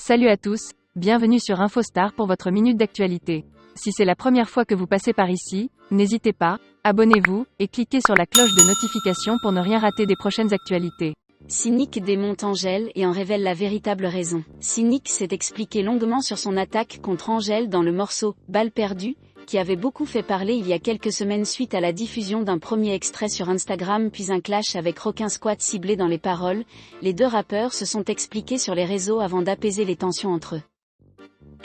Salut à tous, bienvenue sur InfoStar pour votre minute d'actualité. Si c'est la première fois que vous passez par ici, n'hésitez pas, abonnez-vous, et cliquez sur la cloche de notification pour ne rien rater des prochaines actualités. Cynic démonte Angèle et en révèle la véritable raison. Cynic s'est expliqué longuement sur son attaque contre Angèle dans le morceau « Balle perdue », qui avait beaucoup fait parler il y a quelques semaines suite à la diffusion d'un premier extrait sur Instagram puis un clash avec Requin Squad ciblé dans les paroles. Les deux rappeurs se sont expliqués sur les réseaux avant d'apaiser les tensions entre eux.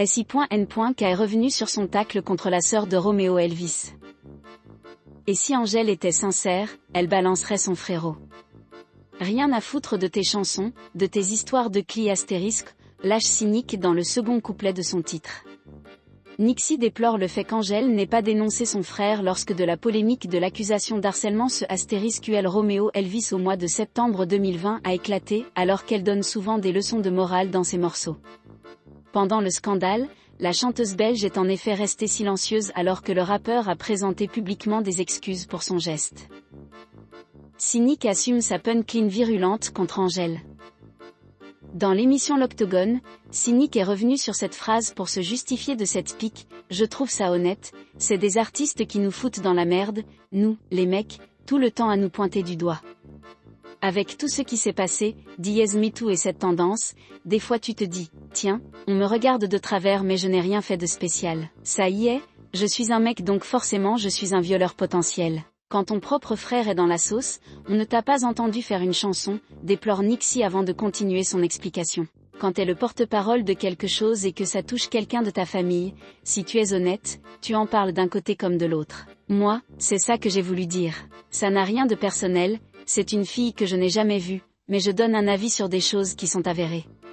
SI.N. K est revenu sur son tacle contre la sœur de Roméo Elvis. Et si Angèle était sincère, elle balancerait son frérot. Rien à foutre de tes chansons, de tes histoires de cli astérisque, lâche Cynic dans le second couplet de son titre. Nixie déplore le fait qu'Angèle n'ait pas dénoncé son frère lorsque de la polémique de l'accusation d'harcèlement ce *QL Roméo Elvis au mois de septembre 2020 a éclaté, alors qu'elle donne souvent des leçons de morale dans ses morceaux. Pendant le scandale, la chanteuse belge est en effet restée silencieuse alors que le rappeur a présenté publiquement des excuses pour son geste. Cynic assume sa punchline virulente contre Angèle. Dans l'émission L'Octogone, Cynic est revenu sur cette phrase pour se justifier de cette pique. Je trouve ça honnête, c'est des artistes qui nous foutent dans la merde, nous, les mecs, tout le temps à nous pointer du doigt. Avec tout ce qui s'est passé, #MeToo et cette tendance, des fois tu te dis, tiens, on me regarde de travers mais je n'ai rien fait de spécial. Ça y est, je suis un mec donc forcément je suis un violeur potentiel. Quand ton propre frère est dans la sauce, on ne t'a pas entendu faire une chanson, déplore Nixie avant de continuer son explication. Quand t'es le porte-parole de quelque chose et que ça touche quelqu'un de ta famille, si tu es honnête, tu en parles d'un côté comme de l'autre. Moi, c'est ça que j'ai voulu dire. Ça n'a rien de personnel, c'est une fille que je n'ai jamais vue, mais je donne un avis sur des choses qui sont avérées.